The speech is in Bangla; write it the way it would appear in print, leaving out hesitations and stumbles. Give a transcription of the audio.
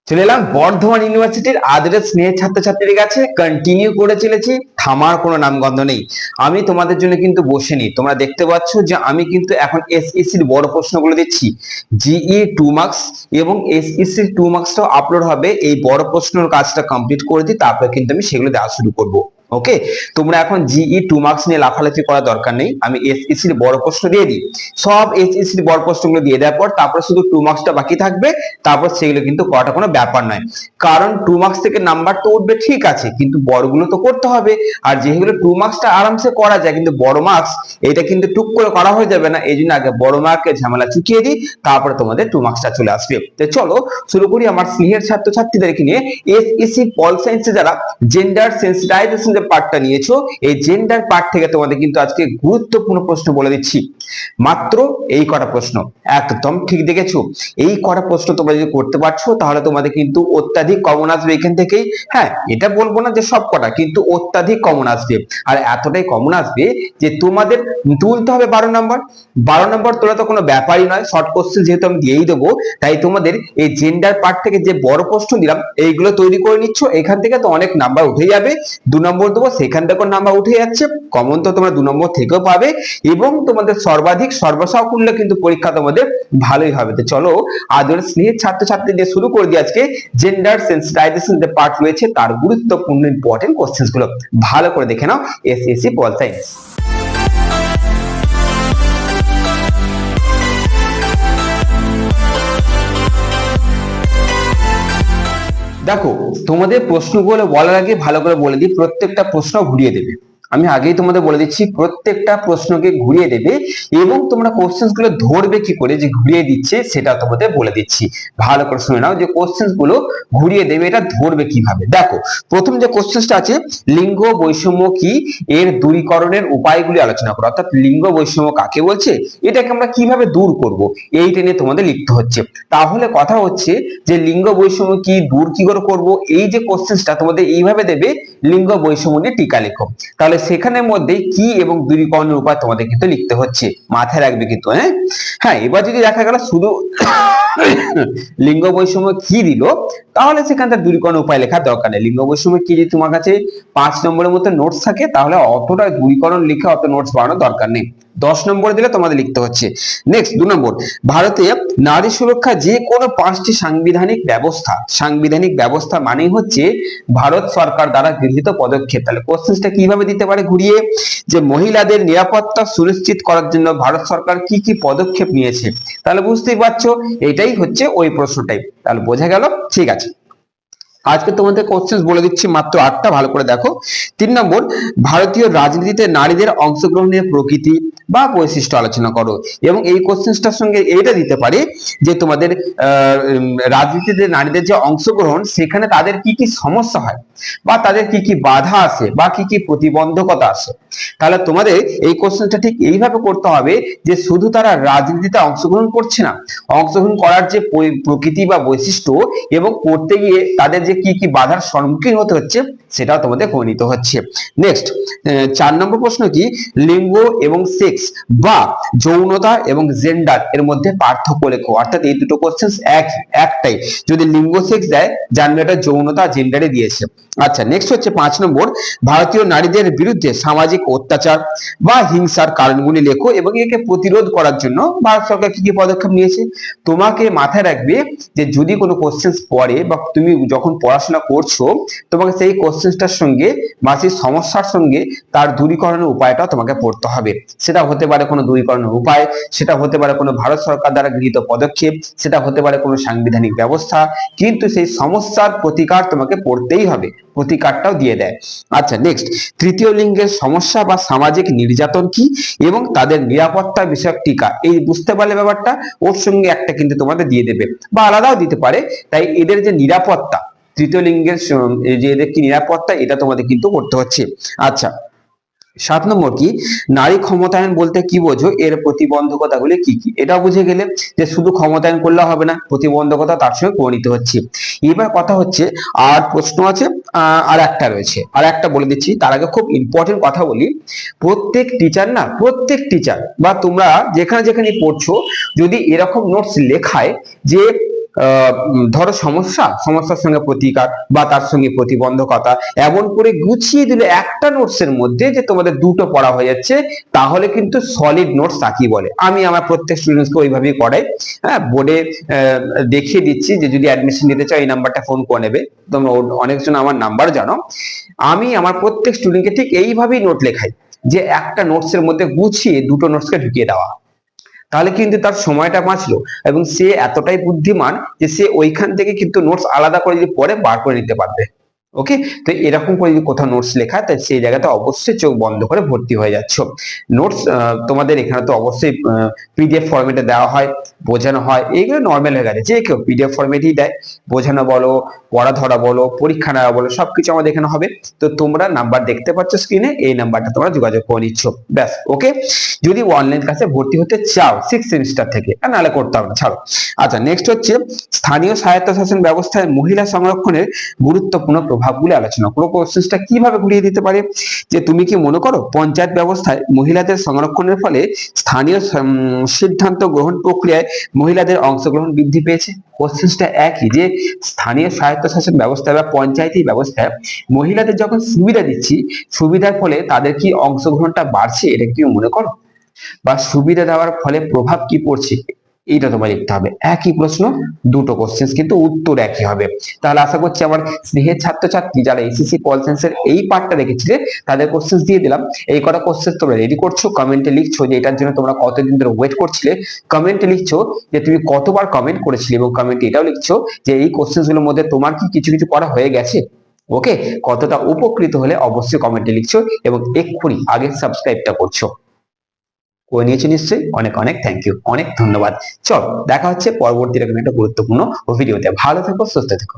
চলে এলাম বর্ধমান ইউনিভার্সিটির আদরের স্নেহের ছাত্রছাত্রীদের কাছে। কন্টিনিউ করে চলেছি, থামার কোনো নামগন্ধ নেই। আমি তোমাদের জন্য কিন্তু বসিনি, তোমরা দেখতে পাচ্ছ যে আমি কিন্তু এখন এসএসসির বড় প্রশ্নগুলো দিচ্ছি। জিই 2 মার্কস এবং এসএসসির 2 মার্কসটাও আপলোড হবে। এই বড় প্রশ্নের কাজটা কমপ্লিট করে দিই, তারপরে কিন্তু আমি সেগুলো দেওয়া শুরু করব। ওকে, তোমরা এখন জিই 2 মার্কস নিয়ে লাফালাফি করার দরকার নেই। আমি এসএসসির বড় প্রশ্ন দিয়ে দিই, সব এসএসসির বড় প্রশ্নগুলো দিয়ে দেওয়ার পর তারপর শুধু 2 মার্কসটা বাকি থাকবে। তারপর সেগুলো কিন্তু করাটা কোনো ব্যাপার নয়, কারণ 2 মার্কস থেকে নাম্বার তো উঠবে ঠিক আছে, কিন্তু বড়গুলো তো করতে হবে। আর যেগুলো 2 মার্কসটা আরামসে করা যায়, কিন্তু বড় মার্কস এটা কিন্তু টুক করে করা হয়ে যাবে না। এই জন্য আগে বড় মার্কের ঝামেলা চুকিয়ে দিই, তারপরে তোমাদের 2 মার্কসটা চলে আসবে। তো চলো শুরু করি আমার স্নেহের ছাত্রছাত্রীদেরকে নিয়ে। এসএসসি পল সায়েন্সে যারা জেন্ডার সেন্সিটাইজেশন যে পার্টটা নিয়েছো, এই জেন্ডার পার্ট থেকে তোমাদের কিন্তু আজকে গুরুত্বপূর্ণ প্রশ্ন বলে দিচ্ছি। মাত্র এই কটা প্রশ্ন, একদম ঠিক দেখেছো। এই কটা প্রশ্ন তোমরা যদি করতে পারছো তাহলে তোমাদের কিন্তু অত্যাধিক কমন আসবে এখান থেকেই। হ্যাঁ, এটা বলবো না যে সব কটা, কিন্তু অত্যাধিক কমন আসবে। আর এতটাই কমন আসবে যে তোমাদের তুলতে হবে 12 নম্বর। 12 নম্বর তোলা তো কোনো ব্যাপারই নয়, শর্ট কোশ্চেন যেহেতু আমি দিয়েই দেবো, তাই তোমাদের এই জেন্ডার পার্ট থেকে যে বড় প্রশ্ন দিলাম এইগুলো তৈরি করে নিচ্ছ। এখান থেকে তো অনেক নাম্বার উঠে যাবে। 2 নম্বর দেবো, সেখান থেকেও নাম্বার উঠে যাচ্ছে, কমন তো তোমরা 2 নম্বর থেকেও পাবে। এবং তোমাদের সর্বাধিক সর্বসাও করলে কিন্তু পরীক্ষা তোমাদের ভালোই হবে। তো চলো আদরের স্নেহের ছাত্রছাত্রী দিয়ে শুরু করে দিই আজকে জেন্ডার সেন্সিটাইজেশন যে পার্ট রয়েছে তার গুরুত্বপূর্ণ ইম্পর্টেন্ট কোশ্চেন্স গুলো। ভালো করে দেখে নাও এসএসসি পল সায়েন্স। দেখো, তোমাদের প্রশ্নগুলো বলার আগে ভালো করে বলে দিই, প্রত্যেকটা প্রশ্ন ঘুরিয়ে দেবে। আমি আগেই তোমাদের বলে দিচ্ছি প্রত্যেকটা প্রশ্নকে ঘুরিয়ে দেবে, এবং তোমরা কোশ্চেন্স গুলো ধরবে কি করে যে ঘুরিয়ে দিচ্ছে সেটা তোমাদের বলে দিচ্ছি। ভালো করে শুনে নাও যে কোশ্চেন্স গুলো ঘুরিয়ে দেবে, এটা ধরবে কিভাবে। দেখো, প্রথম যে কোশ্চেন্সটা আছে, লিঙ্গ বৈষম্য কি, এর দূরীকরণের উপায়গুলি আলোচনা করো। অর্থাৎ লিঙ্গ বৈষম্য কাকে বলছে, এটাকে আমরা কিভাবে দূর করব, এইটা নিয়ে তোমাদের লিখতে হচ্ছে। তাহলে কথা হচ্ছে যে লিঙ্গ বৈষম্য কি, দূর কি করে করবো, এই যে কোশ্চেন্সটা তোমাদের এইভাবে দেবে, লিঙ্গ বৈষম্য নিয়ে টিকা লেখো। তাহলে সেখানের মধ্যে কি এবং দূরীকরণের উপায় তোমাদের কিন্তু লিখতে হচ্ছে, মাথায় রাখবে কিন্তু। হ্যাঁ হ্যাঁ, এবার যদি দেখা গেল শুধু লিঙ্গ বৈষম্য কি দিল, তাহলে সেখানটা দূরীকরণের উপায় লেখার দরকার নেই। লিঙ্গ বৈষম্য কি যদি তোমার কাছে 5 নম্বরের মতো নোটস থাকে, তাহলে অতটা দূরীকরণ লিখে অত নোটস বানানোর দরকার নেই। 10 নম্বর দিলে তোমাদের লিখতে হচ্ছে। নেক্সট 2 নম্বর, ভারতে নারী সুরক্ষা যে কোনো 5টি সাংবিধানিক ব্যবস্থা। সাংবিধানিক ব্যবস্থা মানেই হচ্ছে ভারত সরকার দ্বারা গৃহীত পদক্ষেপ। তাহলে কোশ্চেনটা কিভাবে দিতে পারে ঘুরিয়ে, যে মহিলাদের নিরাপত্তা সুনিশ্চিত করার জন্য ভারত সরকার কি কি পদক্ষেপ নিয়েছে। তাহলে বুঝতেই পারছো এটাই হচ্ছে ওই প্রশ্নটাই। তাহলে বোঝা গেল? ঠিক আছে, আজকে তোমাদের কোশ্চেন বলে দিচ্ছি মাত্র 8টা, ভালো করে দেখো। 3 নম্বর, ভারতীয় রাজনীতিতে নারীদের অংশগ্রহণের প্রকৃতি বা বৈশিষ্ট্য আলোচনা করো। এবং এই কোশ্চেনটার সঙ্গে এইটা দিতে পারে যে তোমাদের রাজনীতিতে নারীদের যে অংশগ্রহণ, সেখানে তাদের কি কি সমস্যা হয়, বা তাদের কি কি বাধা আসে, বা কি কি প্রতিবন্ধকতা আসে। তাহলে তোমাদের এই কোশ্চেনটা ঠিক এইভাবে করতে হবে যে শুধু তারা রাজনীতিতে অংশগ্রহণ করছে না, অংশগ্রহণ করার যে প্রকৃতি বা বৈশিষ্ট্য, এবং করতে গিয়ে তাদের যে কি কি বাধার সম্মুখীন হতে হচ্ছে সেটাও তোমাদের করে নিতে হচ্ছে। নেক্সট 4 নম্বর প্রশ্ন কি, লিঙ্গ এবং সেক্স বা যৌনতা এবং জেন্ডার এর মধ্যে পার্থক্য লেখো। অর্থাৎ এই দুটো কোশ্চেন একটাই, যদি লিঙ্গ সেক্স দেয় জানবে এটা যৌনতা জেন্ডারে দিয়েছে। আচ্ছা, নেক্সট হচ্ছে 5 নম্বর, ভারতীয় নারীদের বিরুদ্ধে সামাজিক অত্যাচার বা হিংসার কারণগুলি লেখো এবং একে প্রতিরোধ করার জন্য ভারত সরকার কি কি পদক্ষেপ নিয়েছে। তোমাকে মাথায় রাখবে যে যদি কোনো কোশ্চেন পড়ে বা তুমি যখন পড়াশোনা করছো, তোমাকে সেই কোশ্চেনটার সঙ্গে বা সেই সমস্যার সঙ্গে তার দূরীকরণের উপায়টা তোমাকে পড়তে হবে। সেটা হতে পারে কোনো দূরীকরণের উপায়, সেটা হতে পারে কোনো ভারত সরকার দ্বারা গৃহীত পদক্ষেপ, সেটা হতে পারে কোনো সাংবিধানিক ব্যবস্থা, কিন্তু সেই সমস্যার প্রতিকার তোমাকে পড়তেই হবে, প্রতিকারটাও দিয়ে দেয়। আচ্ছা, নেক্সট, তৃতীয় লিঙ্গের সমস্যা বা সামাজিক নির্যাতন কি এবং তাদের নিরাপত্তা বিষয়ক টিকা। এই বুঝতে পারলে ব্যাপারটা, ওর সঙ্গে একটা কিন্তু তোমাদের দিয়ে দেবে, বা আলাদাও দিতে পারে। তাই এদের যে নিরাপত্তা, তৃতীয় লিঙ্গের যে এদের কি নিরাপত্তা, এটা তোমাদের কিন্তু করতে হচ্ছে। আচ্ছা, 7 নম্বর কি, নারী ক্ষমতায়ন বলতে কি বোঝো, এর প্রতিবন্ধকতাগুলি কি কি। এটা বুঝে গেলে যে শুধু ক্ষমতায়ন করলে হবে না, প্রতিবন্ধকতা তার সঙ্গে করে নিতে হচ্ছে। এবার কথা হচ্ছে আর প্রশ্ন আছে, আর একটা রয়েছে, আর একটা বলে দিচ্ছি। তার আগে খুব ইম্পর্টেন্ট কথা বলি, প্রত্যেক টিচার না, প্রত্যেক টিচার বা তোমরা যেখানে যেখানে পড়ছো, যদি এরকম নোটস লেখায় যে ধরো সমস্যার সঙ্গে প্রতিকার বা তার সঙ্গে প্রতিবন্ধকতা এমন করে গুছিয়ে দিলে একটা নোটসের মধ্যে যে তোমাদের দুটো পড়া হয়ে যাচ্ছে, তাহলে কিন্তু সলিড নোটস তাকে বলে। আমি আমার প্রত্যেক স্টুডেন্টসকে ওইভাবেই করাই। হ্যাঁ, বোর্ডে দেখিয়ে দিচ্ছি যে যদি অ্যাডমিশন নিতে চাও এই নাম্বারটা ফোন করে নেবে। তোমরা অনেকজন আমার নাম্বার জানো। আমি আমার প্রত্যেক স্টুডেন্টকে ঠিক এইভাবেই নোট লেখাই, যে একটা নোটসের মধ্যে গুছিয়ে দুটো নোটসকে ঢুকিয়ে দেওয়া। তাহলে কিন্তু তার সময়টা বাঁচলো এবং সে এতটাই বুদ্ধিমান যে সে ওইখান থেকে কিন্তু নোটস আলাদা করে যদি পরে বার করে নিতে পারবে। ওকে, তো এরকম করে যদি কোথাও নোটস লেখা, তাই সেই জায়গাতে অবশ্যই চোখ বন্ধ করে ভর্তি হয়ে যাচ্ছ। নোটস তোমাদের এখানে তো অবশ্যই পিডিএফ ফরম্যাটে দেওয়া হয়, বোঝানো হয়, এইগুলো নর্মাল হয়ে গেছে, যে কেউ পিডিএফ ফরম্যাটেই দেয়। বোঝানো বলো, পড়া ধরা বলো, পরীক্ষা নেওয়া বলো, সবকিছু আমাদের এখানে হবে। তো তোমরা নাম্বার দেখতে পাচ্ছ স্ক্রিনে, এই নাম্বারটা তোমরা যোগাযোগ করে নিচ্ছ, ব্যাস। ওকে, যদি অনলাইন ক্লাসে ভর্তি হতে চাও 6 সেমিস্টার থেকে, আর নাহলে করতে হবে না, ছাড়ো। আচ্ছা, নেক্সট হচ্ছে স্থানীয় স্বায়ত্তশাসন ব্যবস্থায় মহিলা সংরক্ষণের গুরুত্বপূর্ণ প্রভাবগুলি আলোচনা করো। কোশ্চেনটা কিভাবে ঘুরিয়ে দিতে পারে, যে তুমি কি মনে করো পঞ্চায়েত ব্যবস্থায় মহিলাদের সংরক্ষণের ফলে স্থানীয় সিদ্ধান্ত গ্রহণ প্রক্রিয়ায় মহিলাদের অংশগ্রহণ বৃদ্ধি পেয়েছে? কোশ্চেনটা একই, যে স্থানীয় স্বায়ত্তশাসন ব্যবস্থা বা পঞ্চায়েতি ব্যবস্থায় মহিলাদের যখন সুবিধা দিচ্ছি, সুবিধার ফলে তাদের কি অংশগ্রহণটা বাড়ছে, এটা কি মনে করো? বা সুবিধা দেওয়ার ফলে প্রভাব কি পড়ছে, এইটা তোমার লিখতে হবে। একই প্রশ্ন, দুটো কোশ্চেন কিন্তু উত্তর একই হবে। তাহলে আশা করছি আমার স্নেহের ছাত্রছাত্রী যারা এসএসসি পল সায়েন্সের এই পার্টটা রেখেছিলে তাদের কোশ্চেন দিয়ে দিলাম। এই কটা কোশ্চেন তোমরা রেডি করছো, কমেন্টে লিখছো যে এটার জন্য তোমরা কতদিন ধরে ওয়েট করছিলে, কমেন্টে লিখছো যে তুমি কতবার কমেন্ট করেছিলে, এবং কমেন্টে এটাও লিখছো যে এই কোশ্চেন গুলোর মধ্যে তোমার কি কিছু কিছু করা হয়ে গেছে। ওকে, কতটা উপকৃত হলে অবশ্যই কমেন্টে লিখছো, এবং এক্ষুনি আগে সাবস্ক্রাইবটা করছো। করে নিয়েছি নিশ্চয়ই, অনেক অনেক থ্যাংক ইউ, অনেক ধন্যবাদ। চল দেখা হচ্ছে পরবর্তী এরকম একটা গুরুত্বপূর্ণ ভিডিওতে। ভালো থেকো, সুস্থ থেকো।